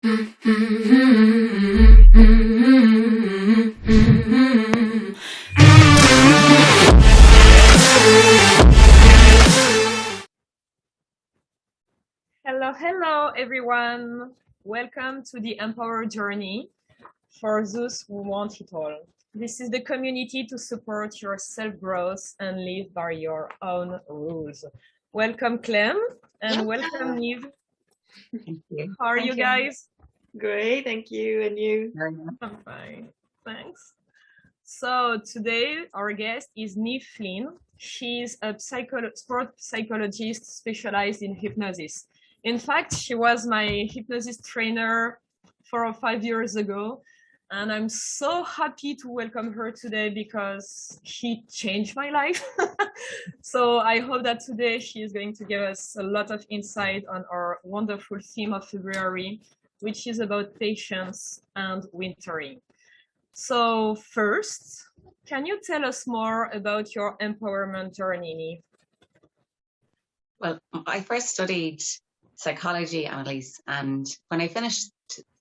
Hello everyone. Welcome to the EmpowHer Journey for those who want it all. This is the community to support your self-growth and live by your own rules. Welcome Clem and welcome Niamh. Thank you. How are you guys? Great, thank you. And you? I'm fine, thanks. So today our guest is Niamh Flynn. She's a sport psychologist specialized in hypnosis. In fact, she was my hypnosis trainer 4 or 5 years ago, and I'm so happy to welcome her today because she changed my life. So I hope that today she is going to give us a lot of insight on our wonderful theme of February, which is about patience and wintering. So first, can you tell us more about your empowerment journey, Niamh? Well, I first studied psychology, Annalise, and when I finished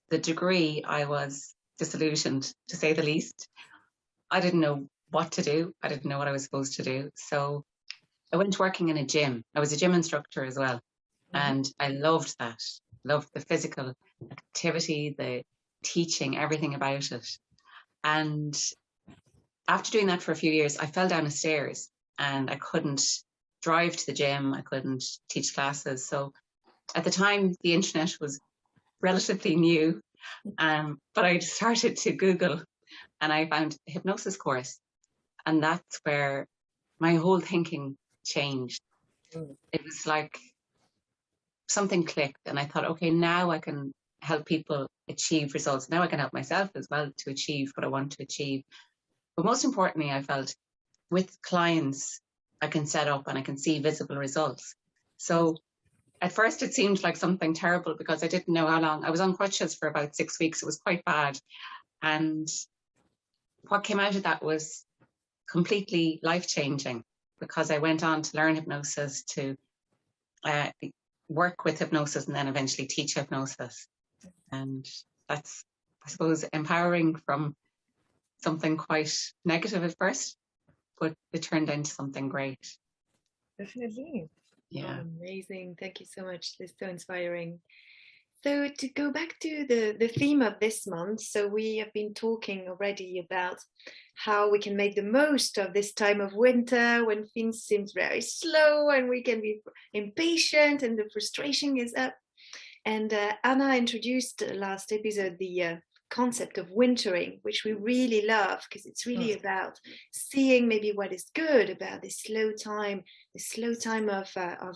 the degree, I was disillusioned, to say the least. I didn't know what to do. I didn't know what I was supposed to do. So I went working in a gym. I was a gym instructor as well. And I loved that. Loved the physical activity, the teaching, everything about it. And after doing that for a few years, I fell down the stairs and I couldn't drive to the gym. I couldn't teach classes. So at the time, the internet was relatively new, but I started to Google and I found a hypnosis course. And that's where my whole thinking changed. It was like something clicked and I thought, okay, now I can help people achieve results. Now I can help myself as well to achieve what I want to achieve. But most importantly, I felt with clients, I can set up and I can see visible results. So at first it seemed like something terrible because I didn't know how long. I was on crutches for about 6 weeks. It was quite bad. And what came out of that was completely life-changing because I went on to learn hypnosis, to work with hypnosis and then eventually teach hypnosis. And that's, I suppose, empowering from something quite negative at first, but it turned into something great. Definitely. Yeah. Oh, amazing. Thank you so much. This is so inspiring. So to go back to the theme of this month, so we have been talking already about how we can make the most of this time of winter when things seem very slow and we can be impatient and the frustration is up. And Anna introduced last episode the concept of wintering, which we really love because it's really about seeing maybe what is good about this slow time of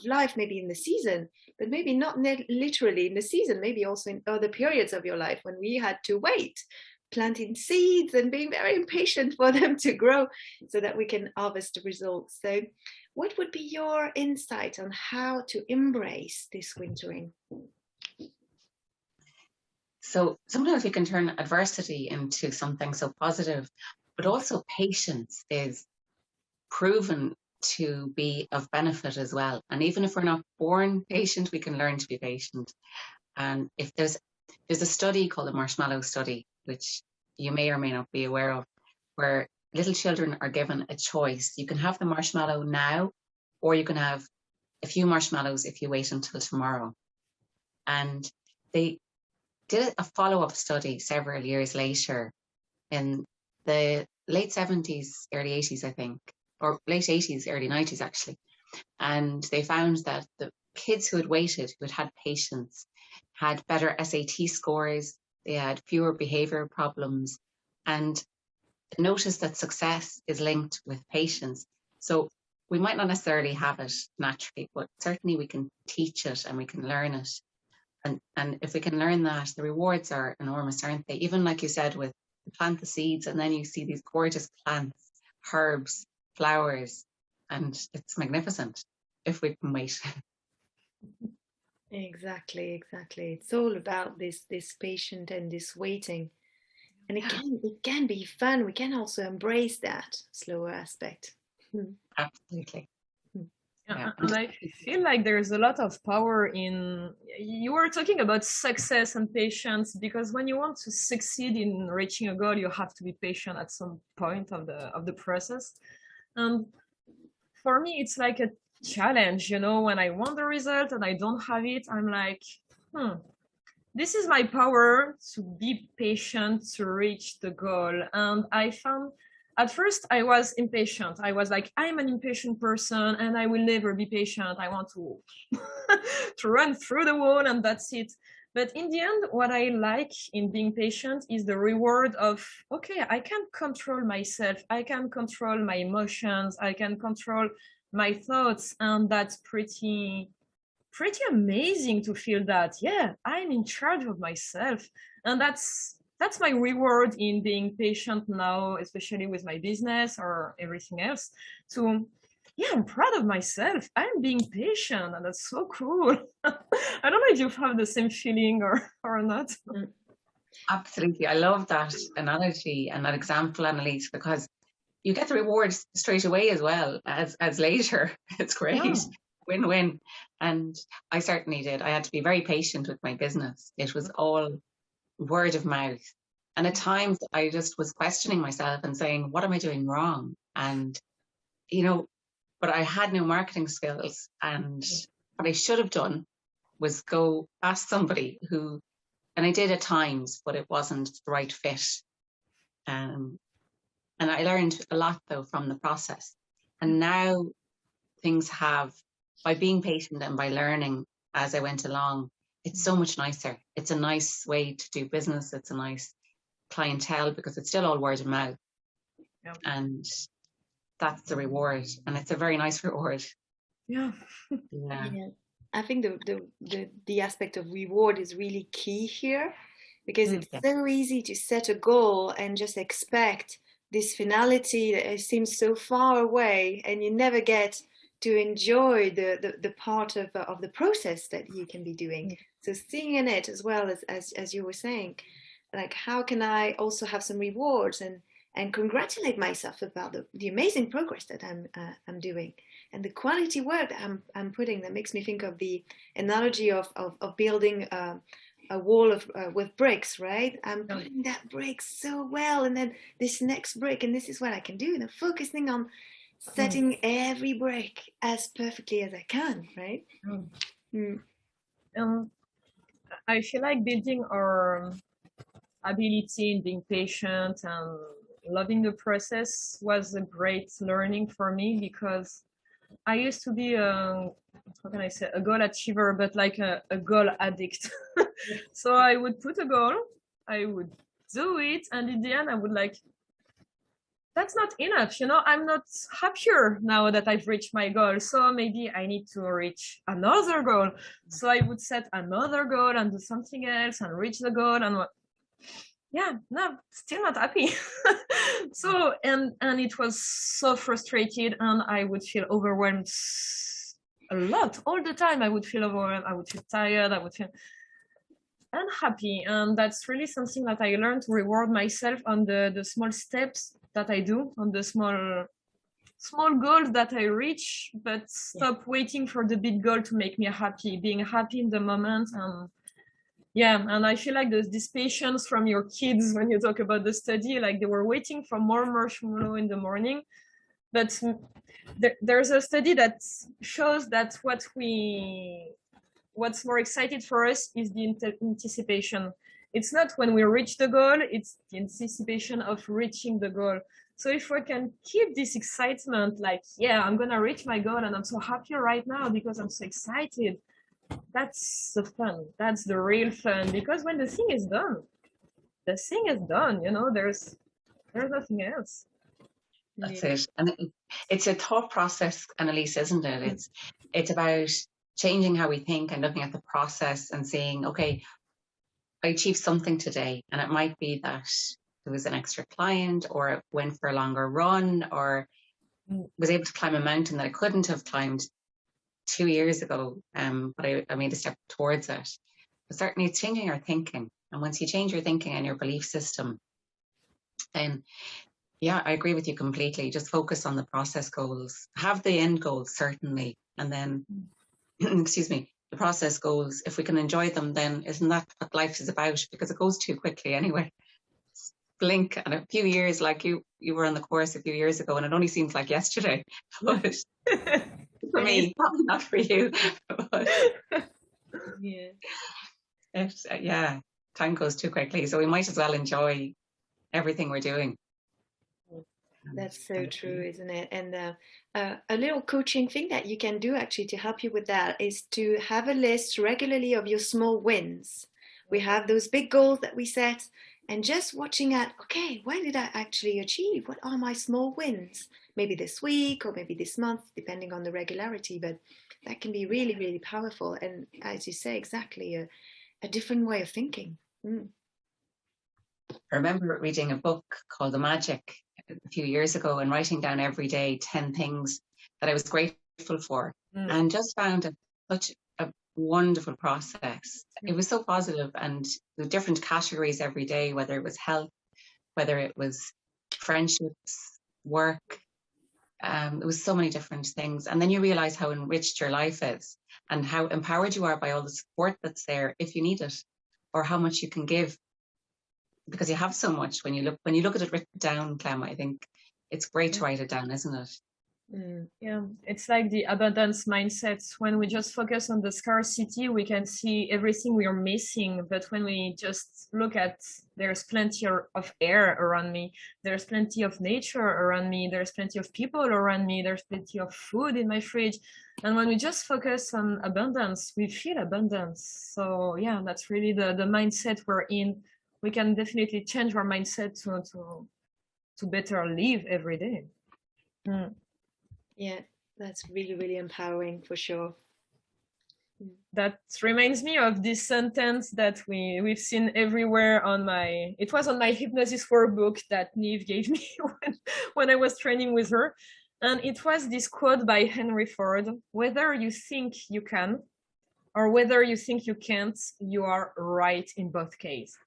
life, maybe in the season, but maybe not literally in the season, maybe also in other periods of your life when we had to wait, planting seeds and being very impatient for them to grow so that we can harvest the results. So what would be your insight on how to embrace this wintering? So sometimes we can turn adversity into something so positive, but also patience is proven to be of benefit as well. And even if we're not born patient, we can learn to be patient. And if there's a study called the marshmallow study, which you may or may not be aware of, where little children are given a choice. You can have the marshmallow now, or you can have a few marshmallows if you wait until tomorrow. And they did a follow-up study several years later in the late 70s, early 80s, I think, or late 80s, early 90s, actually. And they found that the kids who had waited, who had had patience, had better SAT scores, they had fewer behavior problems, and noticed that success is linked with patience. So we might not necessarily have it naturally, but certainly we can teach it and we can learn it. And if we can learn that, the rewards are enormous, aren't they? Even like you said, with you plant the seeds and then you see these gorgeous plants, herbs, flowers, and it's magnificent if we can wait. Exactly. It's all about this patient and this waiting. And it can be fun. We can also embrace that slower aspect. Absolutely. Yeah. And I feel like there's a lot of power in, you were talking about success and patience, because when you want to succeed in reaching a goal, you have to be patient at some point of the process. And for me, it's like a challenge, when I want the result and I don't have it, I'm like, this is my power to be patient to reach the goal. And I found, at first I was impatient. I was like, I'm an impatient person and I will never be patient. I want to to run through the wall and that's it. But in the end, what I like in being patient is the reward of, okay, I can control myself. I can control my emotions. I can control my thoughts. And that's pretty amazing to feel that, yeah, I'm in charge of myself. And that's my reward in being patient now, especially with my business or everything else. To, yeah, I'm proud of myself. I'm being patient, and that's so cool. I don't know if you have the same feeling or not. Absolutely. I love that analogy and that example, Annalise, because you get the rewards straight away as well as later. It's great. Yeah. Win-win. And I certainly did. I had to be very patient with my business. It was all word of mouth. And at times I just was questioning myself and saying, what am I doing wrong? And, but I had no marketing skills. And what I should have done was go ask somebody who, and I did at times, but it wasn't the right fit. And I learned a lot though from the process. And now things have, by being patient and by learning as I went along, it's so much nicer. It's a nice way to do business. It's a nice clientele because it's still all word of mouth. Yeah. And that's the reward. And it's a very nice reward. Yeah. Yeah. I think the aspect of reward is really key here, because it's so easy to set a goal and just expect this finality that seems so far away, and you never get to enjoy the part of the process that you can be doing. So seeing in it as well as you were saying, like, how can I also have some rewards and congratulate myself about the amazing progress that I'm doing and the quality work that I'm putting. That makes me think of the analogy of building a wall with bricks, right? I'm putting that brick so well, and then this next brick, and this is what I can do, and I'm focusing on setting every brick as perfectly as I can, right? I feel like building our ability in being patient and loving the process was a great learning for me, because I used to be how can I say, a goal achiever, but like a goal addict. So I would put a goal, I would do it, and in the end I would like, that's not enough, I'm not happier now that I've reached my goal, so maybe I need to reach another goal. So I would set another goal and do something else and reach the goal, and no, still not happy. So and it was so frustrated, and I would feel overwhelmed a lot all the time. I would feel overwhelmed, I would feel tired, I would feel unhappy. And that's really something that I learned, to reward myself on the small steps that I do, on the small goals that I reach, but stop waiting for the big goal to make me happy, being happy in the moment. And I feel like there's this patience from your kids when you talk about the study, like they were waiting for more marshmallow in the morning. But there's a study that shows that what's more excited for us is the anticipation. It's not when we reach the goal, it's the anticipation of reaching the goal. So if we can keep this excitement, like, I'm gonna reach my goal and I'm so happy right now because I'm so excited, that's the fun. That's the real fun, because when the thing is done, there's nothing else. That's it. And it's a thought process, Annalise, isn't it? It's about changing how we think and looking at the process and saying, okay, I achieved something today, and it might be that there was an extra client, or it went for a longer run, or was able to climb a mountain that I couldn't have climbed 2 years ago, but I made a step towards it. But certainly it's changing our thinking. And once you change your thinking and your belief system, then I agree with you completely. Just focus on the process goals. Have the end goals, certainly, and then, excuse me, the process goes. If we can enjoy them, then isn't that what life is about? Because it goes too quickly anyway. Blink, and a few years, like you were on the course a few years ago, and it only seems like yesterday. But for me, probably not for you. But yeah, time goes too quickly, so we might as well enjoy everything we're doing. That's so true, isn't it? And a little coaching thing that you can do actually to help you with that is to have a list regularly of your small wins. We have those big goals that we set, and just watching at, okay, what did I actually achieve? What are my small wins? Maybe this week or maybe this month, depending on the regularity, but that can be really, really powerful. And as you say, exactly a different way of thinking. I remember reading a book called The Magic a few years ago and writing down every day 10 things that I was grateful for, and just found it such a wonderful process. It was so positive, and the different categories every day, whether it was health, whether it was friendships, work, it was so many different things. And then you realize how enriched your life is and how empowered you are by all the support that's there if you need it, or how much you can give, because you have so much. When you look at it written down, Clem, I think it's great to write it down, isn't it? Yeah, it's like the abundance mindset. When we just focus on the scarcity, we can see everything we are missing. But when we just look at, there's plenty of air around me, there's plenty of nature around me, there's plenty of people around me, there's plenty of food in my fridge. And when we just focus on abundance, we feel abundance. So yeah, that's really the mindset we're in. We can definitely change our mindset to better live every day. Yeah, that's really, really empowering for sure. That reminds me of this sentence that we've seen everywhere it was on my hypnosis workbook that Niamh gave me when I was training with her. And it was this quote by Henry Ford: whether you think you can or whether you think you can't, you are right in both cases.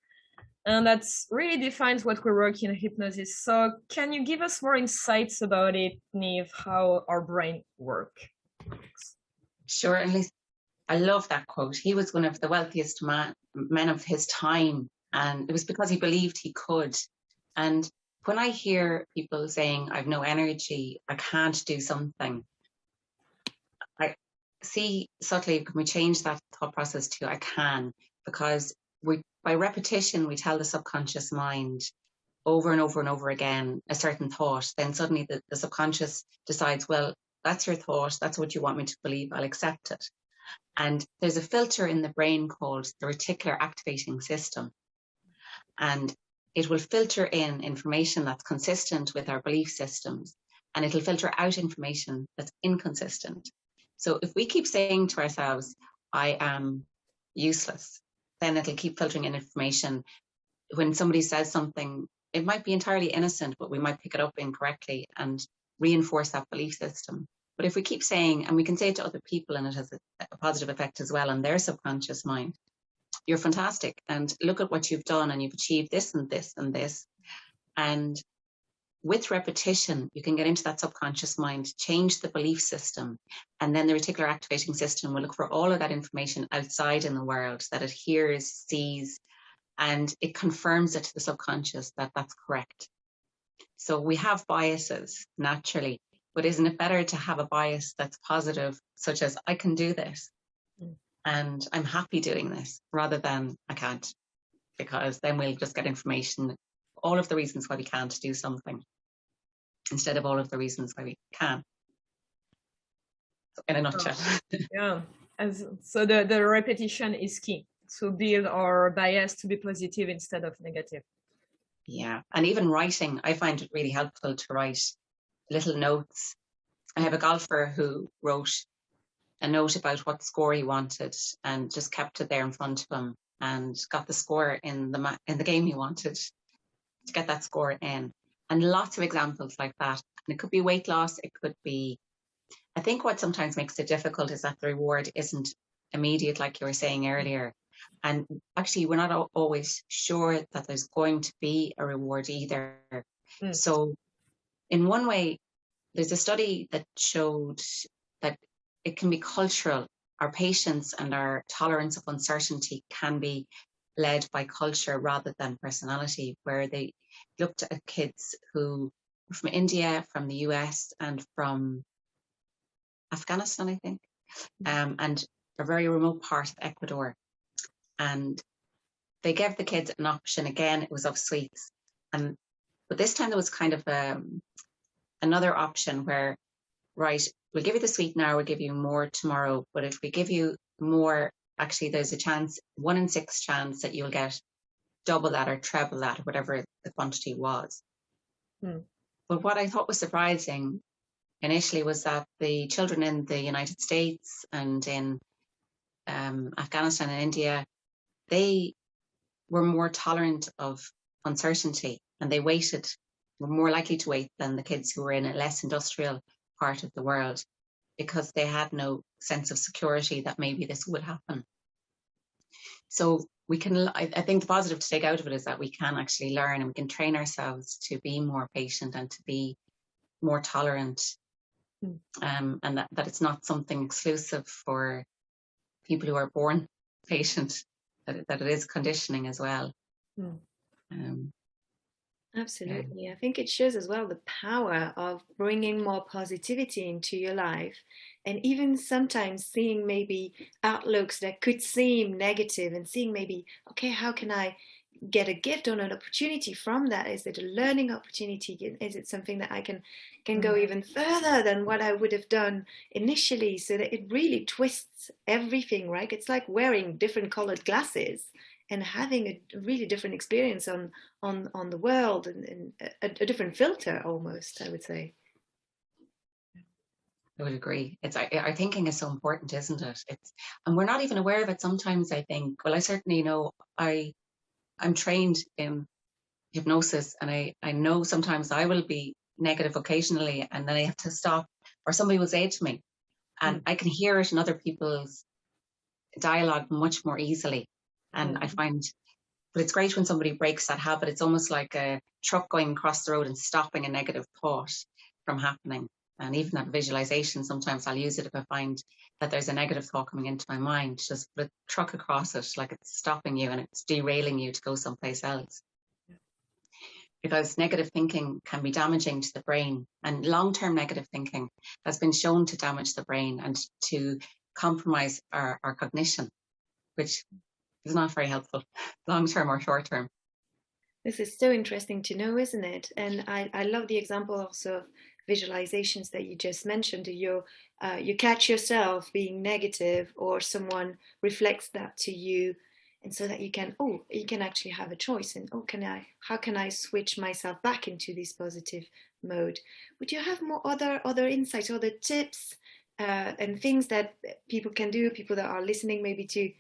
And that's really defines what we work in hypnosis. So can you give us more insights about it, Niamh, how our brain works? Sure, at least I love that quote. He was one of the wealthiest men of his time, and it was because he believed he could. And when I hear people saying, I've no energy, I can't do something, I see subtly, can we change that thought process to I can? Because by repetition, we tell the subconscious mind over and over and over again a certain thought. Then suddenly the subconscious decides, well, that's your thought. That's what you want me to believe. I'll accept it. And there's a filter in the brain called the reticular activating system. And it will filter in information that's consistent with our belief systems. And it'll filter out information that's inconsistent. So if we keep saying to ourselves, I am useless, then it'll keep filtering in information. When somebody says something, it might be entirely innocent, but we might pick it up incorrectly and reinforce that belief system. But if we keep saying, and we can say it to other people, and it has a positive effect as well on their subconscious mind, you're fantastic, and look at what you've done, and you've achieved this and this and this. And with repetition, you can get into that subconscious mind, change the belief system, and then the reticular activating system will look for all of that information outside in the world that it hears, sees, and it confirms it to the subconscious that that's correct. So we have biases naturally, but isn't it better to have a bias that's positive, such as I can do this and I'm happy doing this, rather than I can't, because then we'll just get information, all of the reasons why we can't do something, instead of all of the reasons why we can. In a nutshell. Yeah. So the repetition is key to build our bias to be positive instead of negative. Yeah. And even writing, I find it really helpful to write little notes. I have a golfer who wrote a note about what score he wanted and just kept it there in front of him and got the score in the game he wanted to get that score in. And lots of examples like that. And it could be weight loss. It could be, I think what sometimes makes it difficult is that the reward isn't immediate, like you were saying earlier. And actually, we're not always sure that there's going to be a reward either. So in one way, there's a study that showed that it can be cultural. Our patience and our tolerance of uncertainty can be led by culture rather than personality, where they looked at kids who were from India, from the US, and from Afghanistan, I think, and a very remote part of Ecuador. And they gave the kids an option. Again, it was of sweets. But this time there was kind of another option where, right, we'll give you the sweet now, we'll give you more tomorrow. But if we give you more, actually there's a chance, 1 in 6 chance that you'll get double that or treble that, or whatever the quantity was. But what I thought was surprising initially was that the children in the United States and in Afghanistan and India, they were more tolerant of uncertainty, and they were more likely to wait than the kids who were in a less industrial part of the world, because they had no sense of security that maybe this would happen. So we can, I think the positive to take out of it is that we can actually learn, and we can train ourselves to be more patient and to be more tolerant, and that it's not something exclusive for people who are born patient, that it is conditioning as well. Absolutely. I think it shows as well the power of bringing more positivity into your life, and even sometimes seeing maybe outlooks that could seem negative and seeing maybe, okay, how can I get a gift or an opportunity from that? Is it a learning opportunity? Is it something that I can go even further than what I would have done initially? So that it really twists everything, right? It's like wearing different colored glasses and having a really different experience on the world, and a different filter almost, I would say. I would agree. It's our thinking is so important, isn't it? And we're not even aware of it sometimes, I think. Well, I certainly know I'm trained in hypnosis, and I know sometimes I will be negative occasionally, and then I have to stop, or somebody will say it to me, and I can hear it in other people's dialogue much more easily. And I find, but it's great when somebody breaks that habit. It's almost like a truck going across the road and stopping a negative thought from happening. And even that visualization, sometimes I'll use it if I find that there's a negative thought coming into my mind. Just put a truck across it, like it's stopping you and it's derailing you to go someplace else. Because negative thinking can be damaging to the brain, and long-term negative thinking has been shown to damage the brain and to compromise our cognition, which is not very helpful, long-term or short-term. This is so interesting to know, isn't it? And I love the example also of visualizations that you just mentioned. You catch yourself being negative, or someone reflects that to you, and so that you can actually have a choice, and how can I switch myself back into this positive mode? Would you have more other insights, other tips, and things that people can do, people that are listening maybe to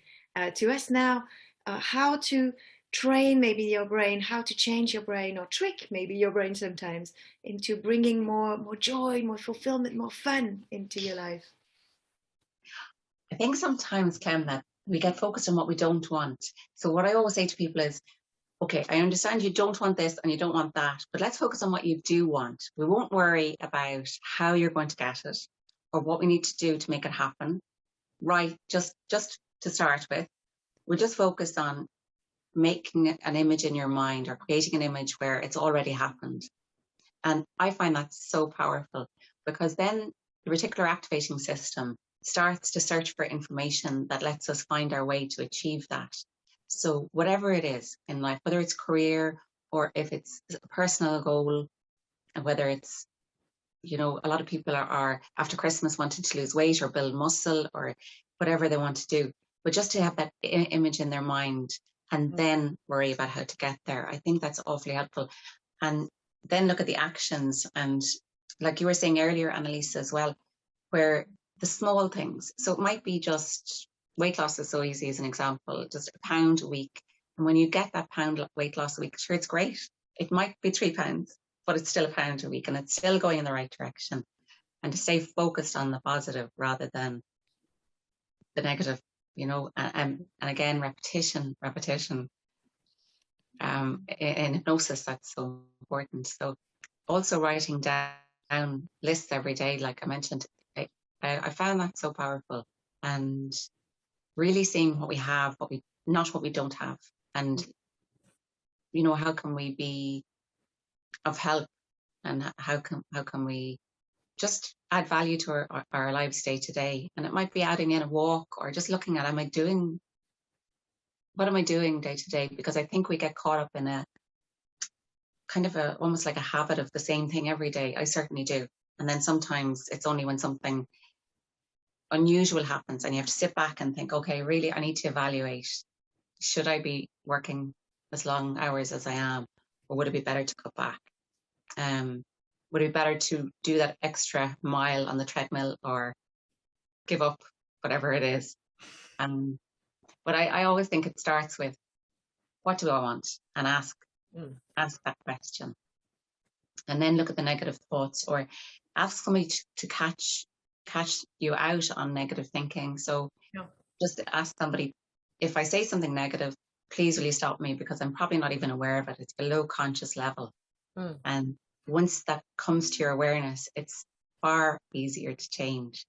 us now, how to train maybe your brain, how to change your brain, or trick maybe your brain sometimes into bringing more joy, more fulfillment, more fun into your life? I think sometimes, Clem, that we get focused on what we don't want. So what I always say to people is, okay, I understand you don't want this and you don't want that, but let's focus on what you do want. We won't worry about how you're going to get it or what we need to do to make it happen. Right, just to start with, we'll just focus on making an image in your mind, or creating an image where it's already happened. And I find that so powerful, because then the reticular activating system starts to search for information that lets us find our way to achieve that. So whatever it is in life, whether it's career or if it's a personal goal, and whether it's, a lot of people are after Christmas wanting to lose weight or build muscle or whatever they want to do, but just to have that image in their mind and then worry about how to get there. I think that's awfully helpful. And then look at the actions. And like you were saying earlier, Annalisa, as well, where the small things. So it might be just weight loss is so easy as an example, just a pound a week. And when you get that pound weight loss a week, sure, it's great. It might be 3 pounds, but it's still a pound a week and it's still going in the right direction. And to stay focused on the positive rather than the negative, and again, repetition. In hypnosis, that's so important. So also writing down lists every day, like I mentioned, I found that so powerful, and really seeing what we have, not what we don't have, and how can we be of help, and how can we just add value to our lives day to day. And it might be adding in a walk, or just looking at, what am I doing day to day? Because I think we get caught up in a kind of almost like a habit of the same thing every day. I certainly do. And then sometimes it's only when something unusual happens and you have to sit back and think, okay, really, I need to evaluate. Should I be working as long hours as I am, or would it be better to cut back? Would it be better to do that extra mile on the treadmill, or give up whatever it is? But I always think it starts with, what do I want? And ask that question. And then look at the negative thoughts, or ask somebody to catch you out on negative thinking. So just ask somebody, if I say something negative, please will you stop me, because I'm probably not even aware of it. It's below conscious level. And once that comes to your awareness, it's far easier to change,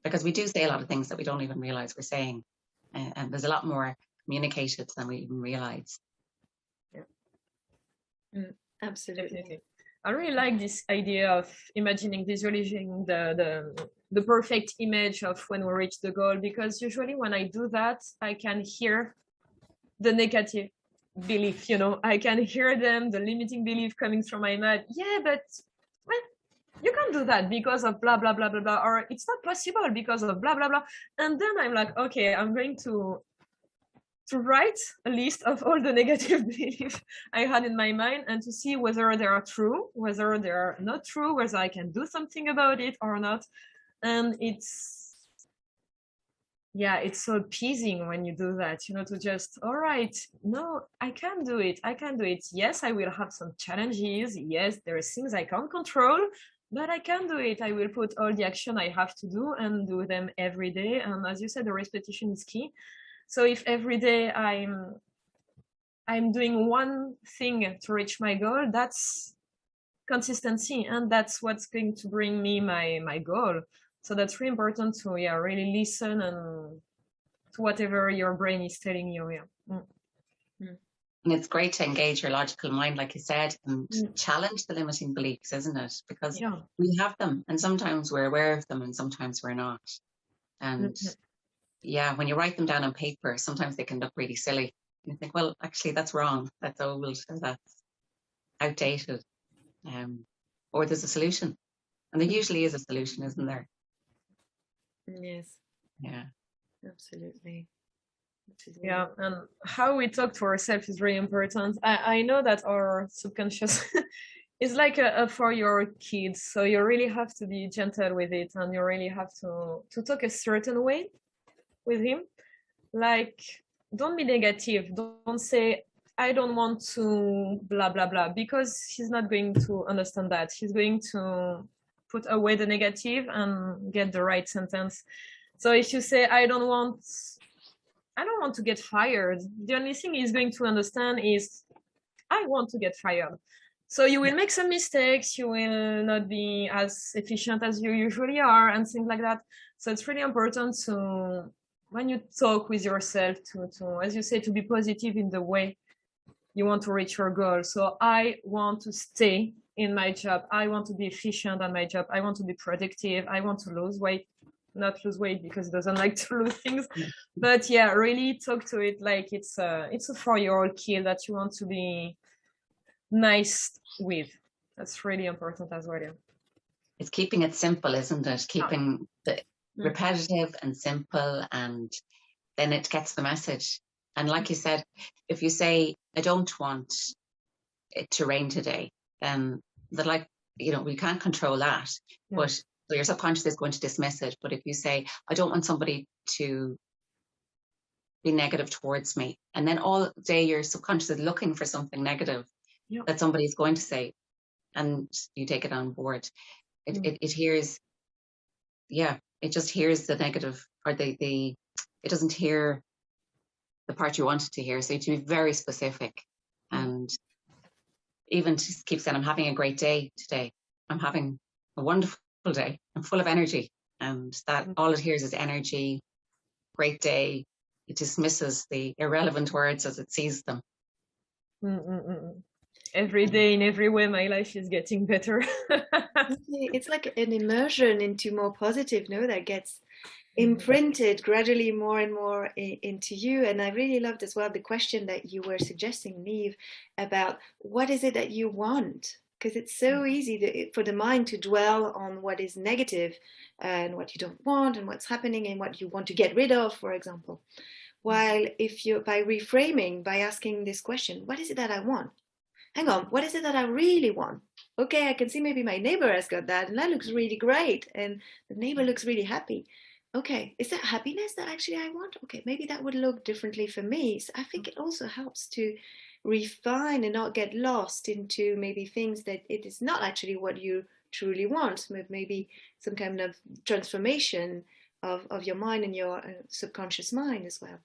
because we do say a lot of things that we don't even realize we're saying. And there's a lot more communicated than we even realize. Absolutely. I really like this idea of visualizing the perfect image of when we reach the goal, because usually when I do that, I can hear the negative belief, I can hear them, the limiting belief coming through my mind. Yeah, but well, you can't do that because of blah, blah, blah, blah, blah, or it's not possible because of blah, blah, blah. And then I'm like, okay, I'm going to write a list of all the negative beliefs I had in my mind, and to see whether they are true, whether they are not true, whether I can do something about it or not. And it's so appeasing when you do that, to just, all right, no, I can do it. Yes, I will have some challenges. Yes, there are things I can't control, but I can do it. I will put all the action I have to do and do them every day. And as you said, the repetition is key. So if every day I'm doing one thing to reach my goal, that's consistency, and that's what's going to bring me my goal. So that's really important to really listen and to whatever your brain is telling you. And it's great to engage your logical mind, like you said, and challenge the limiting beliefs, isn't it? Because we have them, and sometimes we're aware of them and sometimes we're not. And when you write them down on paper, sometimes they can look really silly. And you think, well, actually, that's wrong. That's old, or that's outdated. Or there's a solution. And there usually is a solution, isn't there? Yes. Yeah. Absolutely. Yeah, and how we talk to ourselves is really important. I know that our subconscious is like a 4-year-old kid, so you really have to be gentle with it, and you really have to talk a certain way with him. Like, don't be negative. Don't say, I don't want to blah, blah, blah, because he's not going to understand that. He's going to put away the negative and get the right sentence. So if you say, I don't want to get fired, the only thing he's going to understand is, I want to get fired. So you will make some mistakes, you will not be as efficient as you usually are, and things like that. So it's really important to, when you talk with yourself, to as you say, to be positive in the way you want to reach your goal. So I want to stay in my job. I want to be efficient at my job. I want to be productive. I want to lose weight. Not lose weight because it doesn't like to lose things. But yeah, really talk to it like it's a 4-year-old kid that you want to be nice with. That's really important as well. It's keeping it simple, isn't it? Keeping the repetitive and simple, and then it gets the message. And like you said, if you say, I don't want it to rain today, then we can't control that. But so your subconscious is going to dismiss it. But if you say, I don't want somebody to be negative towards me, and then all day your subconscious is looking for something negative that somebody's going to say, and you take it on board, it hears, it just hears the negative, or it doesn't hear the part you wanted to hear. So you have to be very specific, and even to keep saying, I'm having a great day today. I'm having a wonderful day. I'm full of energy. and that all it hears is energy, great day. It dismisses the irrelevant words as it sees them. Every day, in every way, my life is getting better. It's like an immersion into more positive, no, that gets imprinted gradually more and more into you. And I really loved as well the question that you were suggesting, Niamh, about what is it that you want? Because it's so easy for the mind to dwell on what is negative and what you don't want and what's happening and what you want to get rid of, for example. While if you, by reframing, by asking this question, what is it that I want? Hang on, what is it that I really want? Okay, I can see maybe my neighbor has got that and that looks really great. And the neighbor looks really happy. Okay, is that happiness that actually I want? Okay, maybe that would look differently for me. So I think it also helps to refine and not get lost into maybe things that it is not actually what you truly want. Maybe some kind of transformation of your mind and your subconscious mind as well.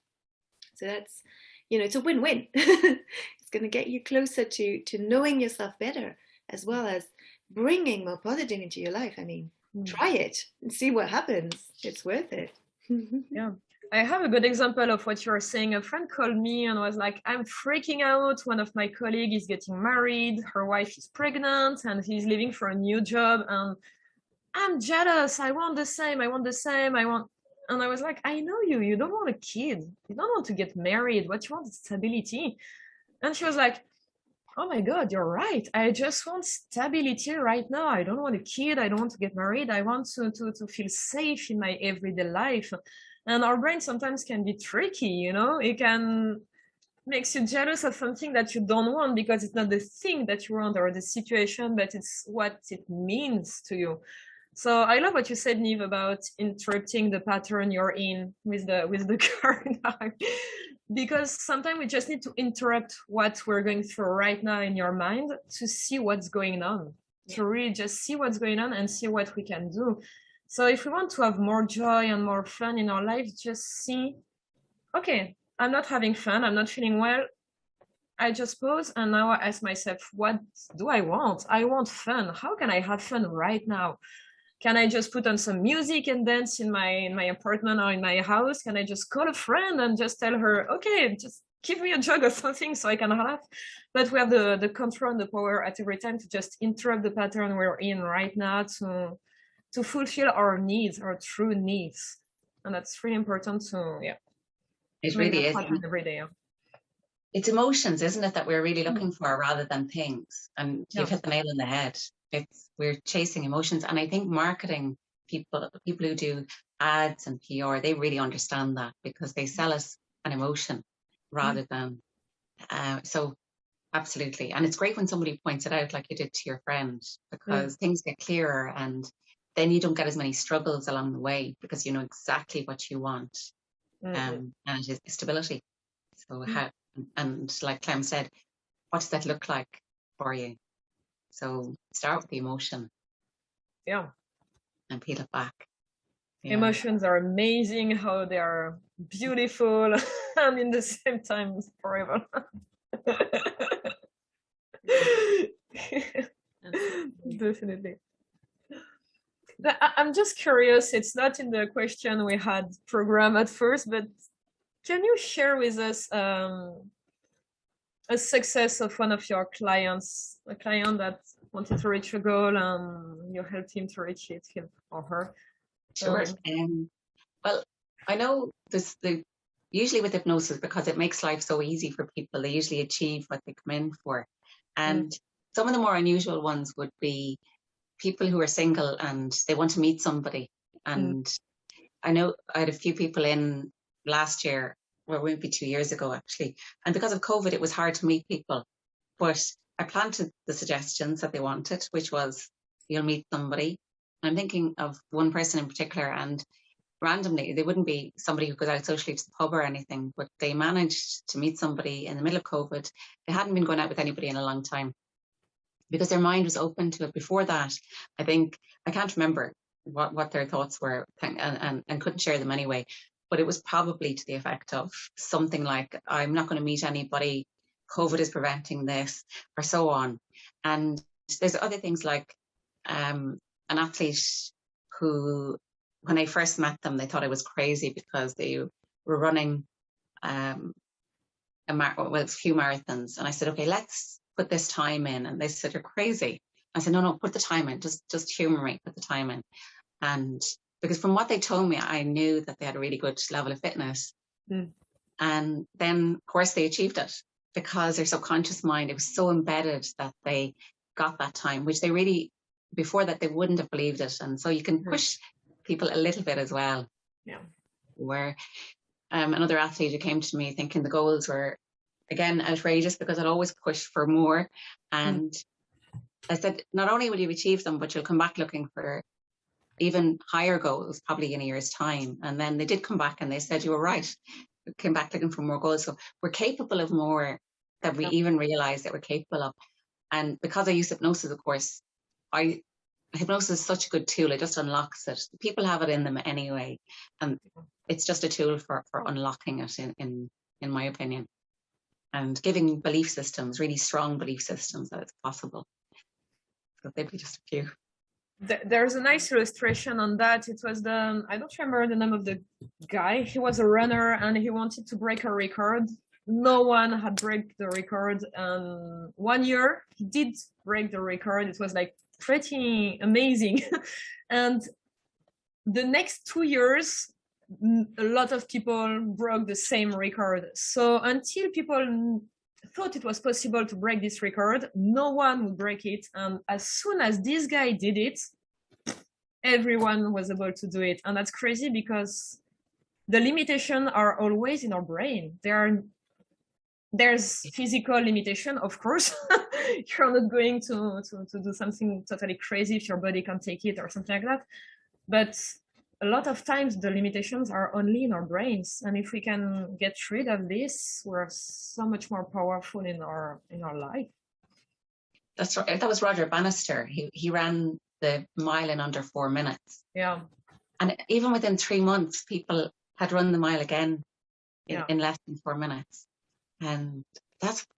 So that's, it's a win-win. It's going to get you closer to knowing yourself better, as well as bringing more positive into your life. I mean, try it and see what happens. It's worth it. Yeah. I have a good example of what you're saying. A friend called me and was like, I'm freaking out. One of my colleagues is getting married. Her wife is pregnant and he's leaving for a new job. And I'm jealous. I want the same. And I was like, I know you. You don't want a kid. You don't want to get married. What you want is stability. And she was like, oh my God, you're right. I just want stability right now. I don't want a kid. I don't want to get married. I want to feel safe in my everyday life. And our brain sometimes can be tricky, It can makes you jealous of something that you don't want because it's not the thing that you want or the situation, but it's what it means to you. So I love what you said, Niamh, about interrupting the pattern you're in with the car now. Because sometimes we just need to interrupt what we're going through right now in your mind to see what's going on, to really just see what's going on and see what we can do. So if we want to have more joy and more fun in our life, just see, okay, I'm not having fun, I'm not feeling well. I just pause and now I ask myself, what do I want? I want fun. How can I have fun right now? Can I just put on some music and dance in my apartment or in my house? Can I just call a friend and just tell her, okay, just give me a joke or something so I can laugh? But we have the control and the power at every time to just interrupt the pattern we're in right now to fulfill our needs, our true needs. And that's really important to, It really is. Every day. It's emotions, isn't it, that we're really looking for rather than things. And you've hit the nail on the head. We're chasing emotions. And I think marketing people who do ads and PR, they really understand that because they sell us an emotion rather than, so absolutely. And it's great when somebody points it out like you did to your friend, because things get clearer and then you don't get as many struggles along the way because you know exactly what you want. And it is stability. So how, and like Clem said, what does that look like for you? So start with the emotion. Yeah. And peel it back. Yeah. Emotions are amazing, how they are beautiful and in the same time forever. Definitely. I'm just curious, it's not in the question we had programmed at first, but can you share with us a success of one of your clients, a client that wanted to reach a goal and you helped him to reach it, him or her? Sure. Well, I know usually with hypnosis, because it makes life so easy for people, they usually achieve what they come in for. And some of the more unusual ones would be people who are single and they want to meet somebody. And I know I had a few people in last year, or maybe 2 years ago actually, and because of COVID it was hard to meet people, but I planted the suggestions that they wanted, which was you'll meet somebody. I'm thinking of one person in particular, and randomly they wouldn't be somebody who goes out socially to the pub or anything, but they managed to meet somebody in the middle of COVID. They hadn't been going out with anybody in a long time because their mind was open to it. Before that, I think, I can't remember what their thoughts were and couldn't share them anyway, but it was probably to the effect of something like, I'm not going to meet anybody, COVID is preventing this, or so on. And there's other things like an athlete who when I first met them, they thought I was crazy because they were running a few marathons. And I said, okay, let's put this time in. And they said, you're crazy. I said, no, put the time in. Just humor me, put the time in. And because from what they told me, I knew that they had a really good level of fitness. And then, of course, they achieved it because their subconscious mind, it was so embedded that they got that time, which they really, before that, they wouldn't have believed it. And so you can push people a little bit as well. Yeah. Where another athlete who came to me thinking the goals were, again, outrageous because I'd always push for more. And I said, not only will you achieve them, but you'll come back looking for even higher goals, probably in a year's time. And then they did come back and they said, you were right. We came back looking for more goals. So we're capable of more than we even realize that we're capable of. And because I use hypnosis, of course, hypnosis is such a good tool. It just unlocks it. People have it in them anyway. And it's just a tool for unlocking it, in my opinion. And giving belief systems, really strong belief systems that it's possible. So they'd be just a few. There's a nice illustration on that. It was I don't remember the name of the guy. He was a runner and he wanted to break a record. No one had break the record. 1 year he did break the record. It was like pretty amazing. And the next 2 years, a lot of people broke the same record. So until people thought it was possible to break this record, no one would break it. And as soon as this guy did it, everyone was able to do it. And that's crazy because the limitations are always in our brain. There's physical limitation, of course. You're not going to do something totally crazy if your body can't take it or something like that. But a lot of times the limitations are only in our brains. And if we can get rid of this, we're so much more powerful in our life. That's right. That was Roger Bannister. He ran the mile in under 4 minutes. Yeah. And even within 3 months, people had run the mile again in less than 4 minutes. And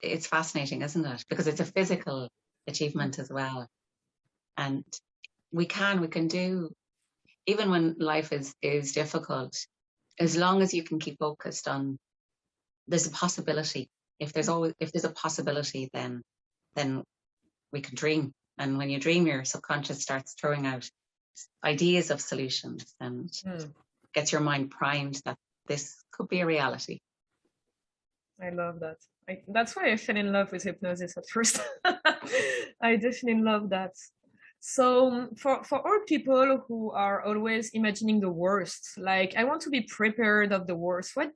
it's fascinating, isn't it? Because it's a physical achievement as well. And we can do, even when life is difficult, as long as you can keep focused on, there's a possibility. If there's a possibility, then we can dream. And when you dream, your subconscious starts throwing out ideas of solutions and gets your mind primed that this could be a reality. I love that. That's why I fell in love with hypnosis at first. I definitely love that. So for all people who are always imagining the worst, like I want to be prepared of the worst, what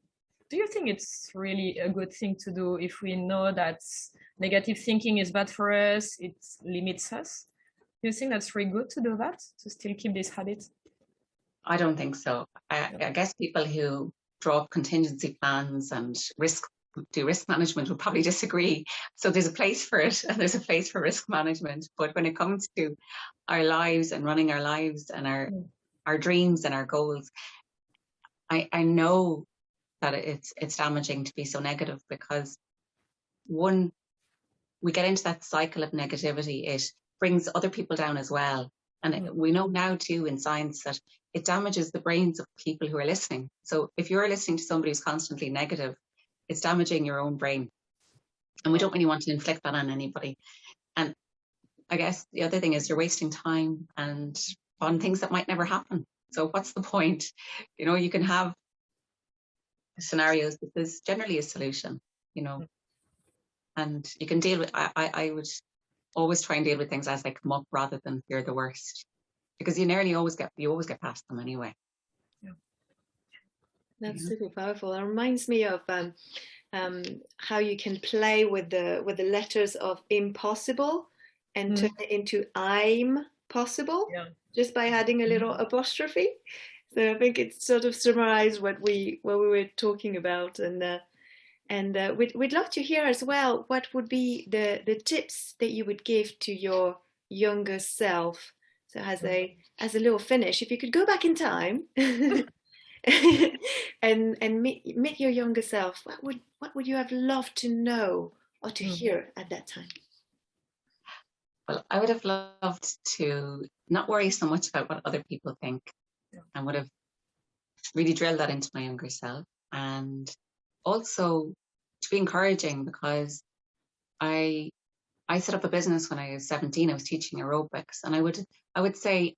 do you think it's really a good thing to do if we know that negative thinking is bad for us, it limits us? Do you think that's really good to do that, to still keep this habit? I don't think so. I guess people who draw up contingency plans and do risk management would probably disagree. So there's a place for it and there's a place for risk management. But when it comes to our lives and running our lives and our dreams and our goals, I know that it's damaging to be so negative because one, we get into that cycle of negativity. It brings other people down as well. And we know now too in science that it damages the brains of people who are listening. So if you're listening to somebody who's constantly negative, it's damaging your own brain. And we don't really want to inflict that on anybody. And I guess the other thing is you're wasting time and on things that might never happen. So what's the point? You know, you can have scenarios, but there's generally a solution, you know, and you can deal with, I would always try and deal with things as they come up rather than fear the worst, because you always get past them anyway. That's super powerful. It reminds me of how you can play with the letters of impossible and turn it into I'm possible just by adding a little apostrophe. So I think it's sort of summarized what we were talking about, and we'd love to hear as well what would be the tips that you would give to your younger self. So as a little finish, if you could go back in time. and meet your younger self, what would you have loved to know or to hear at that time? Well, I would have loved to not worry so much about what other people think, and would have really drilled that into my younger self. And also to be encouraging, because I set up a business when I was 17. I was teaching aerobics, and I would say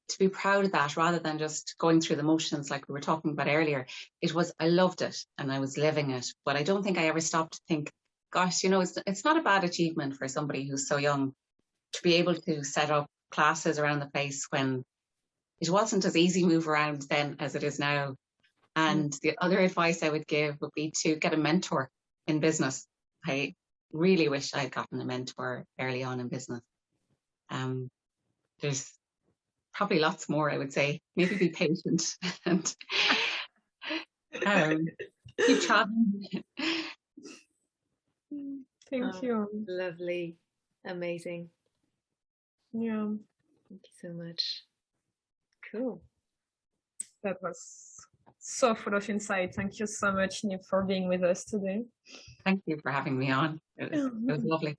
to be proud of that, rather than just going through the motions like we were talking about earlier. I loved it and I was living it, but I don't think I ever stopped to think, gosh, it's not a bad achievement for somebody who's so young to be able to set up classes around the place when it wasn't as easy to move around then as it is now. And the other advice I would give would be to get a mentor in business. I really wish I'd gotten a mentor early on in business. There's probably lots more, I would say. Maybe be patient and keep traveling. Thank you. Lovely. Amazing. Yeah. Thank you so much. Cool. That was so full of insight. Thank you so much, Niamh, for being with us today. Thank you for having me on. It was lovely.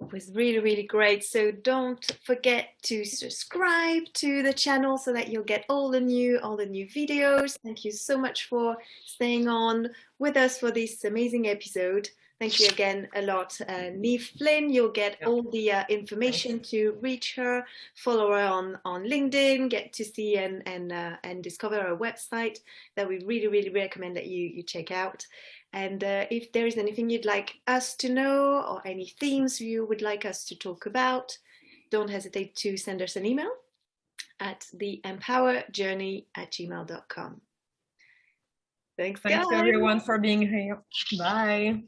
It was really, really great. So don't forget to subscribe to the channel so that you'll get all the new videos. Thank you so much for staying on with us for this amazing episode. Thank you again a lot, Niamh Flynn. You'll get all the information to reach her, follow her on LinkedIn, get to see and discover her website that we really, really recommend that you check out. And if there is anything you'd like us to know or any themes you would like us to talk about, don't hesitate to send us an email at the EmpowHerJourney@gmail.com. Thanks, guys. Thanks everyone for being here. Bye.